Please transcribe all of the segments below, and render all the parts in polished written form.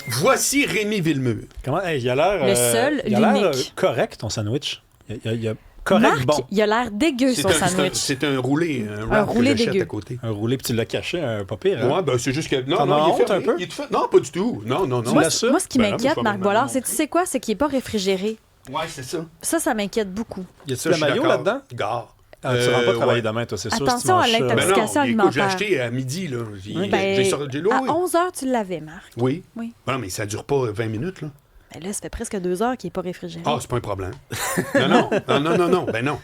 Voici Rémi Villemur. Comment? Hey, il a l'air... Le seul, il a l'air l'unique. Correct, ton sandwich. Il a correct, Marc, bon. il a l'air dégueu, son sandwich. C'est un roulé, un wrap roulé que j'achète dégueu. à côté. Un roulé, puis tu l'as caché, pas pire. Hein? Ouais, ben c'est juste que... Non, T'en as il est honte fermé. un peu? Il est tout fait. Non, pas du tout. Non. Moi, l'assures? moi, ce qui Ben non, m'inquiète, mais Marc je Bollard, non c'est, tu sais quoi? C'est qu'il n'est pas réfrigéré. Ouais, c'est ça. Ça m'inquiète beaucoup. Y a-tu Ça, le je suis maillot d'accord. là-dedans? Gare. Ah, tu rentres pas travailler ouais. demain, toi, c'est sûr. Attention si tu manges à ça. l'intoxication. Ben non, écoute, alimentaire. j'ai acheté à midi, là. Ben, J'ai l'eau, à oui. 11h, tu l'avais, Marc. Oui. Oui. Ben non, mais ça dure pas 20 minutes, là. Ben là, ça fait presque 2 heures qu'il n'est pas réfrigéré. Ah, c'est pas un problème. Non. Ben non.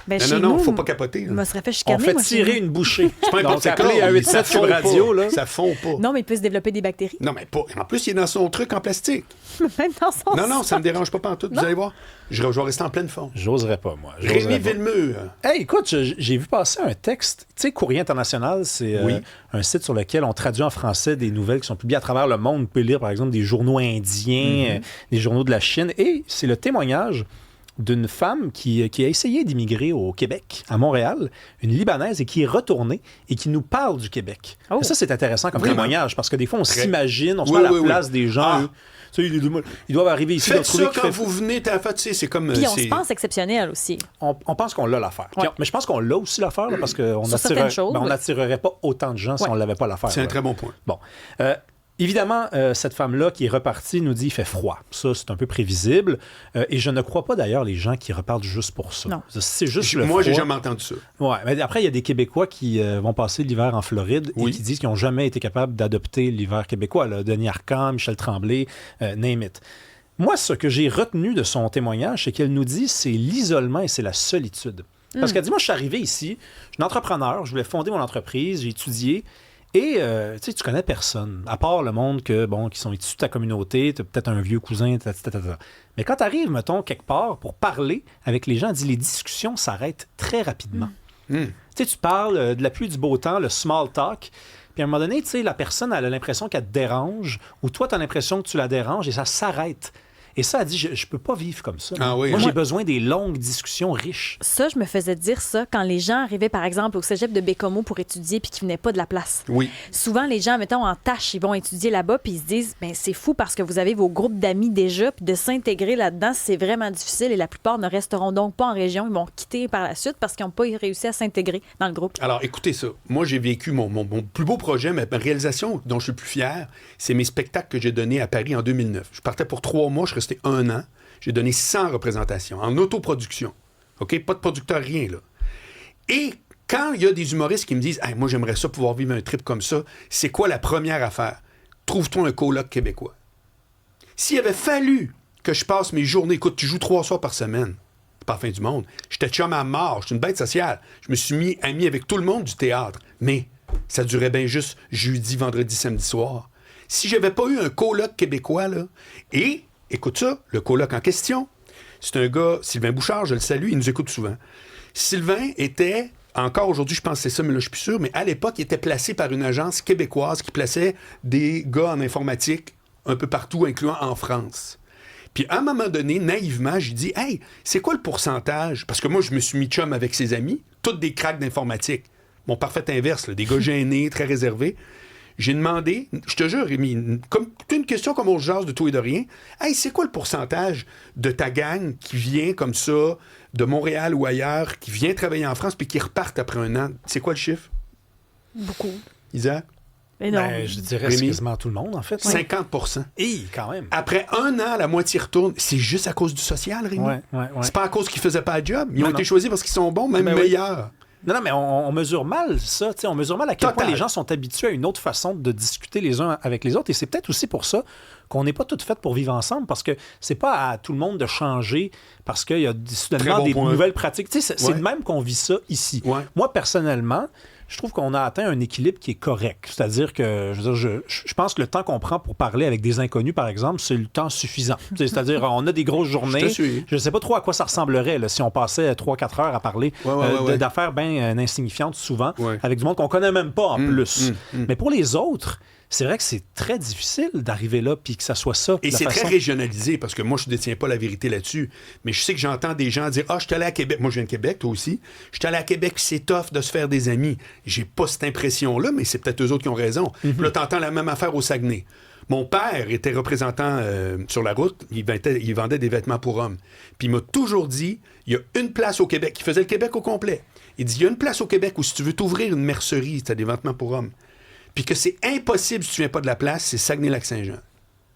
Ben, Non, chez non, nous, faut pas capoter. il là. me serait fait On chicaner, fait moi, chez tirer nous. une bouchée. C'est pas n'importe Donc, quoi. appelez à 187 Ça fond Cube Radio, pas. là. Ça fond pas. Non, mais il peut se développer des bactéries. Non, mais pas. En plus, il est dans son truc en plastique. Même dans son Non, ça me dérange pas pantoute. Vous allez voir. Je vais rester en pleine forme. J'oserais pas, moi. Rémi Villemur. Hey, écoute, j'ai vu passer un texte. Tu sais, Courrier International, c'est Oui. un site sur lequel on traduit en français des nouvelles qui sont publiées à travers le monde. Vous pouvez lire, par exemple, des journaux indiens, des journaux de la Chine. Et c'est le témoignage d'une femme qui a essayé d'immigrer au Québec, à Montréal, une Libanaise, et qui est retournée et qui nous parle du Québec. Oh. Et ça, c'est intéressant comme Vraiment. témoignage, parce que des fois, on Très. s'imagine, on se Oui, met à la oui, place oui. des gens. Ah. eux. Tu sais, ils doivent arriver ici, ils doivent Faites trouver ça qu'il quand fait- vous venez. En fait, tu sais, c'est comme. Puis on c'est- se pense exceptionnel aussi. On pense qu'on l'a l'affaire. Ouais. Mais je pense qu'on l'a aussi l'affaire, là, parce qu'on Sur certaines choses, oui. n'attirerait pas autant de gens si Ouais. on n'avait pas l'affaire. C'est un là. très bon point. Bon. Évidemment, cette femme-là qui est repartie nous dit qu'il fait froid. Ça, c'est un peu prévisible. Et je ne crois pas d'ailleurs les gens qui repartent juste pour ça. Non. C'est juste le Moi, j'ai froid. jamais entendu ça. Ouais, mais après, il y a des Québécois qui vont passer l'hiver en Floride Oui. et qui disent qu'ils n'ont jamais été capables d'adopter l'hiver québécois. Là. Denis Arcand, Michel Tremblay, name it. Moi, ce que j'ai retenu de son témoignage, c'est qu'elle nous dit c'est l'isolement et c'est la solitude. Parce qu'elle dit, moi, je suis arrivé ici, je suis un entrepreneur, je voulais fonder mon entreprise, j'ai étudié, et tu connais personne, à part le monde qui sont issus de ta communauté, tu as peut-être un vieux cousin, Mais quand tu arrives, mettons, quelque part pour parler avec les gens, elle dit, les discussions s'arrêtent très rapidement. Tu parles de la pluie, du beau temps, le small talk. Puis à un moment donné, la personne elle a l'impression qu'elle te dérange, ou toi, tu as l'impression que tu la déranges, et ça s'arrête. Et ça, elle dit, je peux pas vivre comme ça. Ah oui, Moi, hein? j'ai besoin des longues discussions riches. Ça, je me faisais dire ça quand les gens arrivaient, par exemple, au cégep de Bécomo pour étudier puis qu'ils venaient pas de la place. Oui. Souvent, les gens, mettons, en tâche, ils vont étudier là-bas puis ils se disent, ben c'est fou parce que vous avez vos groupes d'amis déjà puis de s'intégrer là-dedans, c'est vraiment difficile et la plupart ne resteront donc pas en région. Ils vont quitter par la suite parce qu'ils n'ont pas réussi à s'intégrer dans le groupe. Alors, écoutez ça. Moi, j'ai vécu mon plus beau projet, ma réalisation dont je suis le plus fier, c'est mes spectacles que j'ai donnés à Paris en 2009. Je partais pour 3 mois, je suis resté 1 an. J'ai donné 100 représentations en autoproduction. OK? Pas de producteur, rien, là. Et quand il y a des humoristes qui me disent hey, « moi, j'aimerais ça pouvoir vivre un trip comme ça », c'est quoi la première affaire? Trouve-toi un coloc québécois. S'il avait fallu que je passe mes journées... Écoute, tu joues 3 soirs par semaine. C'est pas la fin du monde. J'étais chum à mort. Je suis une bête sociale. Je me suis mis ami avec tout le monde du théâtre. Mais ça durait bien juste jeudi, vendredi, samedi soir. Si j'avais pas eu un coloc québécois, là, et... Écoute ça, le coloc en question, c'est un gars, Sylvain Bouchard, je le salue, il nous écoute souvent. Sylvain était, encore aujourd'hui, je pense que c'est ça, mais là, je suis plus sûr, mais à l'époque, il était placé par une agence québécoise qui plaçait des gars en informatique un peu partout, incluant en France. Puis à un moment donné, naïvement, j'ai dit « Hey, c'est quoi le pourcentage? » Parce que moi, je me suis mis chum avec ses amis, toutes des cracks d'informatique. Mon parfait inverse, là, des gars gênés, très réservés. J'ai demandé, je te jure, Rémi, comme une question comme on se jase de tout et de rien. Hey, c'est quoi le pourcentage de ta gang qui vient comme ça, de Montréal ou ailleurs, qui vient travailler en France puis qui repartent après 1 an? C'est quoi le chiffre? Beaucoup. Isaac? Mais non. Ben, je dirais Rémi? quasiment tout le monde, en fait. 50%. Et quand même. Après 1 an, la moitié retourne. C'est juste à cause du social, Rémi? Ouais. C'est pas à cause qu'ils faisaient pas le job. Ils ont Non, été non. choisis parce qu'ils sont bons, même Ben oui. meilleurs. Non, mais on mesure mal ça. On mesure mal à quel Total. point les gens sont habitués à une autre façon de discuter les uns avec les autres. Et c'est peut-être aussi pour ça qu'on n'est pas toutes faites pour vivre ensemble, parce que c'est pas à tout le monde de changer parce qu'il y a soudainement Très bon des point. nouvelles pratiques. C'est Ouais. de même qu'on vit ça ici. Ouais. Moi, personnellement, je trouve qu'on a atteint un équilibre qui est correct. C'est-à-dire que je pense que le temps qu'on prend pour parler avec des inconnus, par exemple, c'est le temps suffisant. C'est-à-dire, on a des grosses journées. Je te suis. Je ne sais pas trop à quoi ça ressemblerait là, si on passait 3-4 heures à parler Ouais. d'affaires bien insignifiantes souvent, Ouais. avec du monde qu'on connaît même pas en plus. Mais pour les autres, c'est vrai que c'est très difficile d'arriver là puis que ça soit ça. Et la c'est façon. très régionalisé, parce que moi, je ne détiens pas la vérité là-dessus. Mais je sais que j'entends des gens dire « Ah, je suis allé à Québec. » Moi, je viens de Québec, toi aussi. « Je suis allé à Québec, puis c'est tough de se faire des amis. » J'ai pas cette impression-là, mais c'est peut-être eux autres qui ont raison. Puis là, t'entends la même affaire au Saguenay. Mon père était représentant sur la route. Il vendait des vêtements pour hommes. Puis il m'a toujours dit, il y a une place au Québec. Il faisait le Québec au complet. Il dit, il y a une place au Québec où si tu veux t'ouvrir une mercerie, tu as des vêtements pour hommes. Puis que c'est impossible si tu viens pas de la place, c'est Saguenay-Lac-Saint-Jean.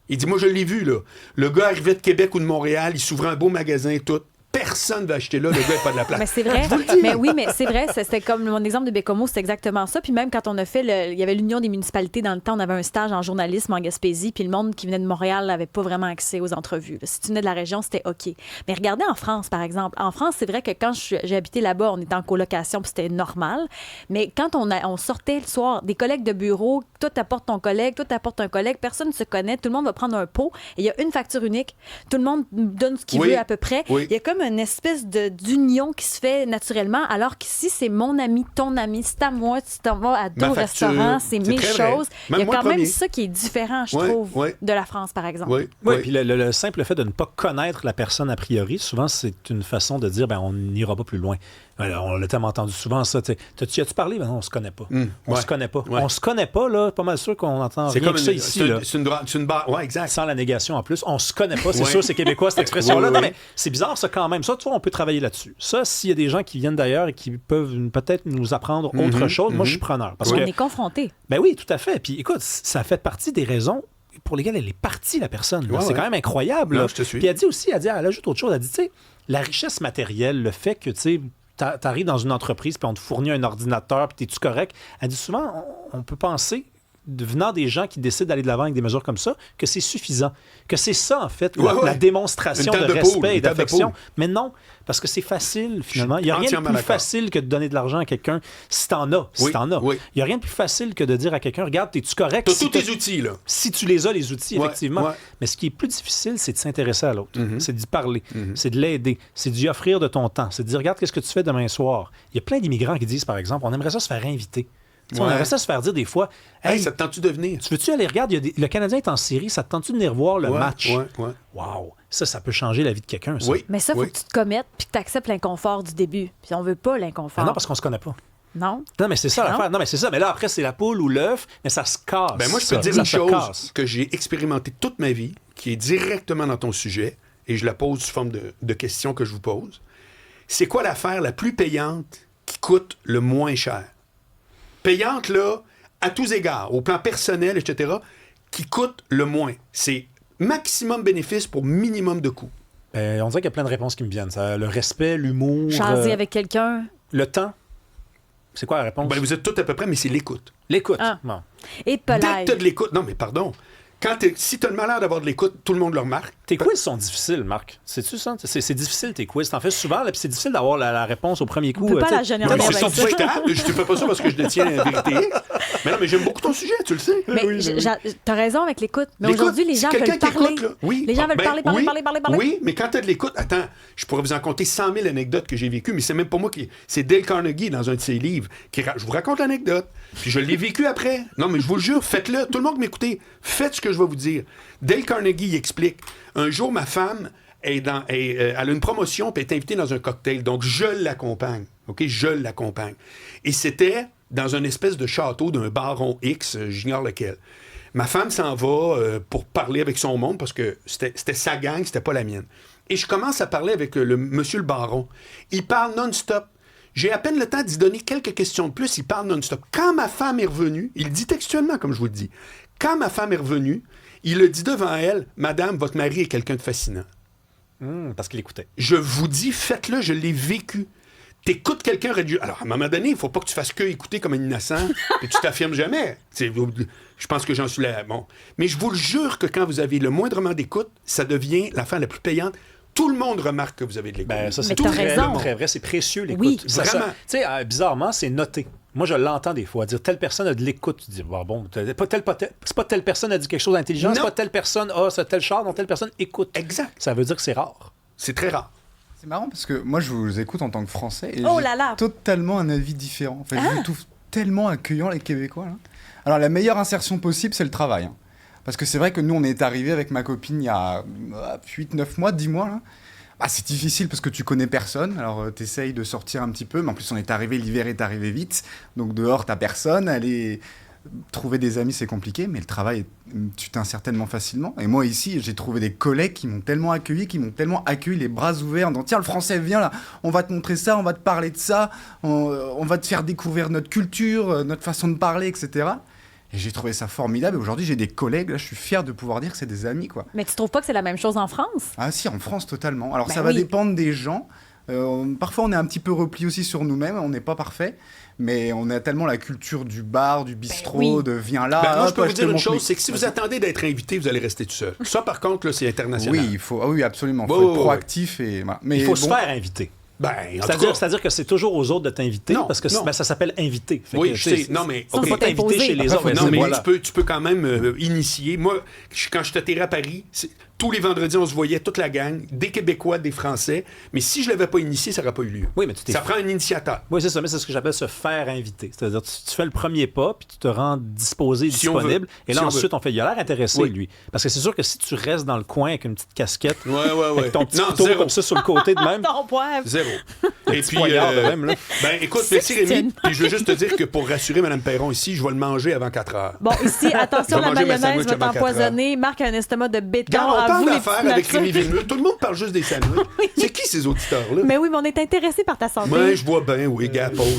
Il dit, moi je l'ai vu, là. Le gars arrivait de Québec ou de Montréal, il s'ouvrait un beau magasin et tout. Personne ne va acheter là, le gars n'est pas de la place. Mais c'est vrai. Mais oui, mais c'est vrai. C'était comme mon exemple de Bécomo, c'est exactement ça. Puis même quand on a fait, il y avait l'Union des municipalités dans le temps, on avait un stage en journalisme en Gaspésie, puis le monde qui venait de Montréal n'avait pas vraiment accès aux entrevues. Si tu venais de la région, c'était OK. Mais regardez en France, par exemple. En France, c'est vrai que quand j'ai habité là-bas, on était en colocation, puis c'était normal. Mais quand on sortait le soir, des collègues de bureau, toi t'apportes ton collègue, toi t'apportes un collègue, personne ne se connaît, tout le monde va prendre un pot, et il y a une facture unique. Tout le monde donne ce qu'il veut à peu près. Oui. Il y a comme une espèce d'union qui se fait naturellement, alors qu'ici, c'est mon ami, ton ami, c'est à moi, tu t'en vas à deux restaurants, c'est mes choses. Il y a quand même ça qui est différent, je trouve, de la France, par exemple. Oui, puis le simple fait de ne pas connaître la personne a priori, souvent, c'est une façon de dire, on n'ira pas plus loin. On l'a tellement entendu souvent, ça. As-tu parlé? Non, on se connaît pas. On se connaît pas. On se connaît pas, là. Pas mal sûr qu'on entend rien que ça ici. C'est une barre. Oui, exact. Sans la négation en plus. On se connaît pas. C'est sûr, c'est québécois, cette expression-là. Non, mais c'est bizarre, ça, quand même. Ça, tu vois, on peut travailler là-dessus. Ça, s'il y a des gens qui viennent d'ailleurs et qui peuvent peut-être nous apprendre autre chose, moi, je suis preneur. Parce on est confrontés. Ben oui, tout à fait. Puis écoute, ça fait partie des raisons pour lesquelles elle est partie, la personne. C'est quand même incroyable. Non, je te suis. Puis elle ajoute autre chose. Elle dit, tu sais, la richesse matérielle, le fait que, tu sais, t'arrives dans une entreprise, puis on te fournit un ordinateur, puis t'es-tu correct? Elle dit souvent, on peut penser, venant des gens qui décident d'aller de l'avant avec des mesures comme ça, que c'est suffisant. Que c'est ça, en fait, la démonstration de respect et d'affection. Mais non, parce que c'est facile, finalement. Il n'y a rien de plus facile que de donner de l'argent à quelqu'un si t'en as. Il n'y a rien de plus facile que de dire à quelqu'un, regarde, t'es-tu correct? T'as tous tes outils, là. Si tu les as, les outils, effectivement. Mais ce qui est plus difficile, c'est de s'intéresser à l'autre. C'est d'y parler. C'est de l'aider. C'est d'y offrir de ton temps. C'est de dire, regarde, qu'est-ce que tu fais demain soir? Il y a plein d'immigrants qui disent, par exemple, on aimerait ça se faire inviter. On aimerait ça se faire dire des fois, hey, ça te tente-tu de venir? Tu veux-tu aller regarder? Le Canadien est en série, ça te tente-tu de venir voir le match? Wow! Ça peut changer la vie de quelqu'un, ça. Mais ça, il faut que tu te commettes puis que tu acceptes l'inconfort du début. Puis on veut pas l'inconfort. Non, parce qu'on se connaît pas. Non. Non, mais c'est ça l'affaire. Non, mais c'est ça. Mais là, après, c'est la poule ou l'œuf, mais ça se casse. Moi, je peux te dire une chose que j'ai expérimentée toute ma vie, qui est directement dans ton sujet, et je la pose sous forme de questions que je vous pose. C'est quoi l'affaire la plus payante qui coûte le moins cher? Payante, là, à tous égards, au plan personnel, etc., qui coûte le moins. C'est maximum bénéfice pour minimum de coût. On dirait qu'il y a plein de réponses qui me viennent. Ça, le respect, l'humour... Jaser avec quelqu'un. Le temps. C'est quoi la réponse? Vous êtes tous à peu près, mais c'est l'écoute. L'écoute. Bon. Et polite. Dès que tu as de l'écoute... Non, mais pardon. Si tu as le malheur d'avoir de l'écoute, tout le monde le remarque. Tes quiz sont difficiles, Marc. Sais-tu ça? C'est difficile, tes quiz. T'en fais souvent, là, puis c'est difficile d'avoir la réponse au premier coup. On peut pas la généraliser avec ça. Je ne fais pas ça parce que je détiens la vérité. Mais non, mais j'aime beaucoup ton sujet, tu le sais. Mais t'as raison avec l'écoute. Mais aujourd'hui, les gens veulent parler. Les gens veulent parler. Oui, mais quand tu as de l'écoute, attends, je pourrais vous en compter 100 000 anecdotes que j'ai vécues, mais c'est même pas moi qui... C'est Dale Carnegie, dans un de ses livres, je vous raconte l'anecdote, puis je l'ai vécu après. Non, mais je vous le jure, faites-le. Tout le monde m'écoutez. Faites ce que je vais vous dire. Dale Carnegie explique. Un jour, ma femme, elle a une promotion puis elle est invitée dans un cocktail. Donc, je l'accompagne. OK? Je l'accompagne. Et c'était dans une espèce de château d'un baron X, j'ignore lequel. Ma femme s'en va pour parler avec son monde parce que c'était sa gang, c'était pas la mienne. Et je commence à parler avec monsieur le baron. Il parle non-stop. J'ai à peine le temps d'y donner quelques questions de plus. Il parle non-stop. Quand ma femme est revenue, il dit textuellement, comme je vous le dis, quand ma femme est revenue, il a dit devant elle, « Madame, votre mari est quelqu'un de fascinant. » Parce qu'il écoutait. Je vous dis, faites-le, je l'ai vécu. T'écoutes quelqu'un réduit. Alors, à un moment donné, il ne faut pas que tu fasses que écouter comme un innocent et tu t'affirmes jamais. Je pense que j'en suis là. Bon. Mais je vous le jure que quand vous avez le moindrement d'écoute, ça devient l'affaire la plus payante. Tout le monde remarque que vous avez de l'écoute. Ça, c'est très vrai. C'est précieux, l'écoute. Oui, vraiment. Tu sais, bizarrement, c'est noté. Moi, je l'entends des fois dire telle personne a de l'écoute. Tu dis, c'est pas telle personne a dit quelque chose d'intelligent, c'est pas telle personne a tel char dont telle personne écoute. Exact. Ça veut dire que c'est rare. C'est très rare. C'est marrant parce que moi, je vous écoute en tant que Français et j'ai totalement un avis différent. Je vous trouve tellement accueillant, les Québécois. Là. Alors, la meilleure insertion possible, c'est le travail. Hein. Parce que c'est vrai que nous, on est arrivés avec ma copine il y a 8, 9 mois, 10 mois. Là. C'est difficile parce que tu connais personne, alors t'essayes de sortir un petit peu, mais en plus on est arrivé, l'hiver est arrivé vite, donc dehors t'as personne, trouver des amis, c'est compliqué, mais le travail, tu t'insères tellement facilement. Et moi, ici, j'ai trouvé des collègues qui m'ont tellement accueilli, les bras ouverts, en disant, tiens, le français, viens là, on va te montrer ça, on va te parler de ça, on va te faire découvrir notre culture, notre façon de parler, etc. Et j'ai trouvé ça formidable. Et aujourd'hui, j'ai des collègues, là, je suis fier de pouvoir dire que c'est des amis, quoi. Mais tu trouves pas que c'est la même chose en France? Ah si, en France, totalement. Alors, Ben ça va oui. dépendre des gens. Parfois, on est un petit peu repli aussi sur nous-mêmes, on n'est pas parfait, mais on a tellement la culture du bar, du bistrot, oui. de viens là. Ben, moi, je hop, peux vous je te dire une montre chose, mes- c'est que si vous attendez d'être invité, vous allez rester tout seul. Ça, par contre, là, c'est international. Oui, oui, absolument. Il Ouais, faut être ouais, ouais. proactif et. Voilà. Mais Il faut bon, se faire inviter. Ben, en tout cas, C'est-à-dire que c'est toujours aux autres de t'inviter, Non, parce que non. ben, ça s'appelle inviter. Fait oui, que, je tu sais, sais. Non, mais Ça, on peut c'est pas t'inviter imposé. chez les Après, autres. faut mais non, dire, mais voilà. tu peux quand même initier. Moi, quand je suis atterri à Paris, tous les vendredis, on se voyait, toute la gang, des Québécois, des Français. Mais si je ne l'avais pas initié, ça n'aurait pas eu lieu. Oui, mais tu t'es Ça prend un initiateur. Oui, c'est ça, mais c'est ce que j'appelle se faire inviter. C'est-à-dire, tu fais le premier pas, puis tu te rends disposé, Si on disponible, veut. et là, Si on ensuite, on fait, il a l'air intéressé, Oui. lui. Parce que c'est sûr que si tu restes dans le coin avec une petite casquette, Ouais. avec ton petit Non, couteau zéro. comme ça sur le côté de même, Ton poivre. Zéro. Et puis, poignard de même, là. ben, écoute, merci Rémi. Puis je veux juste te dire que pour rassurer Mme Perron ici, je vais le manger avant 4 heures. Bon, ici, attention, Je vais la manger ma mayonnaise sandwich va avant 4 t'empoisonner. Marc a un estomac de béton. Quand on À parle vous, les d'affaires petites avec natures. Rémi Villeneuve, tout le monde parle juste des sandwichs. C'est qui ces auditeurs-là? Mais oui, mais on est intéressé par ta santé. Moi, je vois bien, oui, gars, pause.